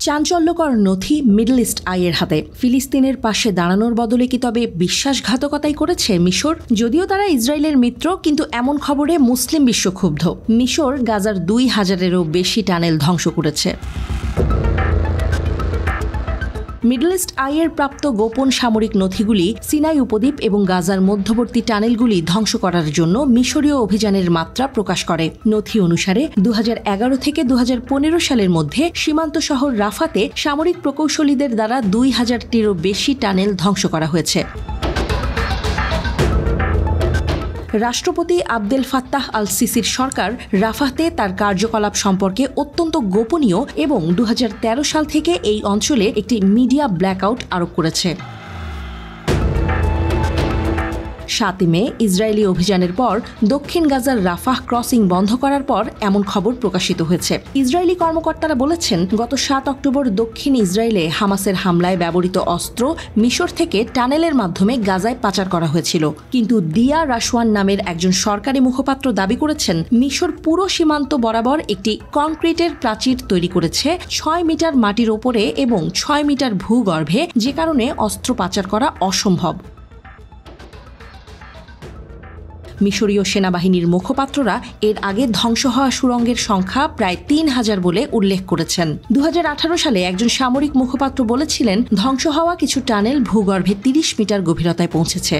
চাঞ্চল্যকর নথি middle east আইয়ের হাতে। ফিলিস্তিনের পাশে দাঁড়ানোর বদলে কি তবে বিশ্বাসঘাতকতাই করেছে মিশর? যদিও তারা ইসরায়েলের মিত্র, কিন্তু এমন খবরে মুসলিম বিশ্ব ক্ষুব্ধ। মিশর গাজার 2000-এরও বেশি টানেল ধ্বংস করেছে। মিডল ইস্ট আইয়ের প্রাপ্ত গোপন সামরিক নথিগুলি সিনাই উপদ্বীপ এবং গাজার মধ্যবর্তী টানেলগুলি ধ্বংস করার জন্য মিশরীয় অভিযানের মাত্রা প্রকাশ করে। নথি অনুসারে 2011 থেকে 2015 সালের মধ্যে সীমান্ত শহর রাফাতে সামরিক প্রকৌশলীদের দ্বারা 2000-টিরও বেশি টানেল ধ্বংস করা হয়েছে। রাষ্ট্রপতি আবদেল ফাত্তাহ আল সিসির সরকার রাফাতে তার কার্যকলাপ সম্পর্কে অত্যন্ত গোপনীয় এবং 2013 সাল থেকে এই অঞ্চলে একটি মিডিয়া ব্ল্যাকআউট আরোপ করেছে। 7 মে ইসরায়েলি অভিযানের পর দক্ষিণ গাজার রাফাহ ক্রসিং বন্ধ করার পর এমন খবর প্রকাশিত হয়েছে। ইসরায়েলি কর্মকর্তারা বলেছেন, গত 7 অক্টোবর দক্ষিণ ইসরায়েলে হামাসের হামলায় ব্যবহৃত অস্ত্র মিশর থেকে টানেলের মাধ্যমে গাজায় পাচার করা হয়েছিল। কিন্তু দিয়া রাশওয়ান নামের একজন সরকারি মুখপাত্র দাবি করেছেন, মিশর পুরো সীমান্ত বরাবর একটি কংক্রিটের প্রাচীর তৈরি করেছে 6 মিটার মাটির ওপরে এবং 6 মিটার ভূগর্ভে, যে কারণে অস্ত্র পাচার করা অসম্ভব। মিশরীয় সেনাবাহিনীর মুখপাত্ররা এর আগে ধ্বংস হওয়া সুড়ঙ্গের সংখ্যা প্রায় 3000 বলে উল্লেখ করেছেন। 2018 সালে একজন সামরিক মুখপাত্র বলেছিলেন, ধ্বংস হওয়া কিছু টানেল ভূগর্ভে 30 মিটার গভীরতায় পৌঁছেছে।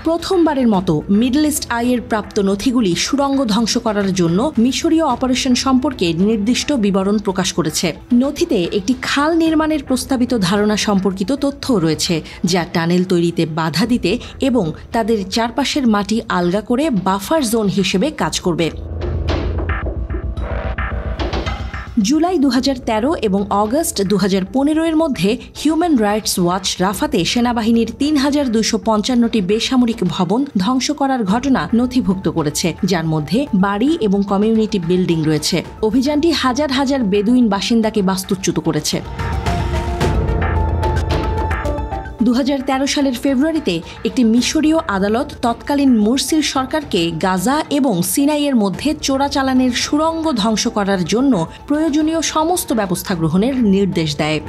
প্রথমবারের মতো মিডল ইস্ট আইয়ের প্রাপ্ত নথিগুলি সুড়ঙ্গ ধ্বংস করার জন্য মিশরীয় অপারেশন সম্পর্কে নির্দিষ্ট বিবরণ প্রকাশ করেছে। নথিতে একটি খাল নির্মাণের প্রস্তাবিত ধারণা সম্পর্কিত তথ্যও রয়েছে, যা টানেল তৈরিতে বাধা দিতে এবং তাদের চারপাশের মাটি আলগা করে বাফার জোন হিসেবে কাজ করবে। জুলাই 2013 এবং অগস্ট 2015-এর মধ্যে হিউম্যান রাইটস ওয়াচ রাফাতে সেনাবাহিনীর 3255টি বেসামরিক ভবন ধ্বংস করার ঘটনা নথিভুক্ত করেছে, যার মধ্যে বাড়ি এবং কমিউনিটি বিল্ডিং রয়েছে। অভিযানটি হাজার হাজার বেদুইন বাসিন্দাকে বাস্তুচ্যুত করেছে। 2013 সালের ফেব্রুয়ারিতে একটি মিশরীয় আদালত তৎকালীন মুরসির সরকারকে গাজা এবং সিনাইয়ের মধ্যে চোরাচালানের সুড়ঙ্গ ধ্বংস করার জন্য প্রয়োজনীয় সমস্ত ব্যবস্থা গ্রহণের নির্দেশ দেয়।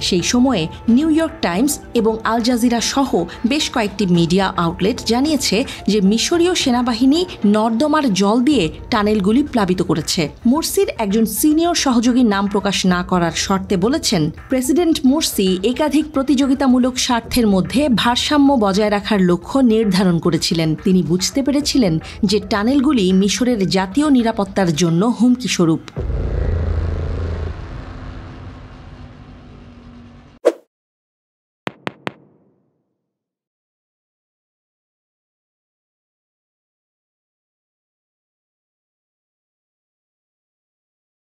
সেই সময়ে নিউ ইয়র্ক টাইমস এবং আল জাজিরা সহ বেশ কয়েকটি মিডিয়া আউটলেট জানিয়েছে যে মিশরীয় সেনাবাহিনী নর্দমার জল দিয়ে টানেলগুলি প্লাবিত করেছে। মুরসির একজন সিনিয়র সহযোগী নাম প্রকাশ না করার শর্তে বলেছেন, প্রেসিডেন্ট মুরসি একাধিক প্রতিযোগিতামূলক স্বার্থের মধ্যে ভারসাম্য বজায় রাখার লক্ষ্য নির্ধারণ করেছিলেন। তিনি বুঝতে পেরেছিলেন যে টানেলগুলি মিশরের জাতীয় নিরাপত্তার জন্য হুমকি স্বরূপ।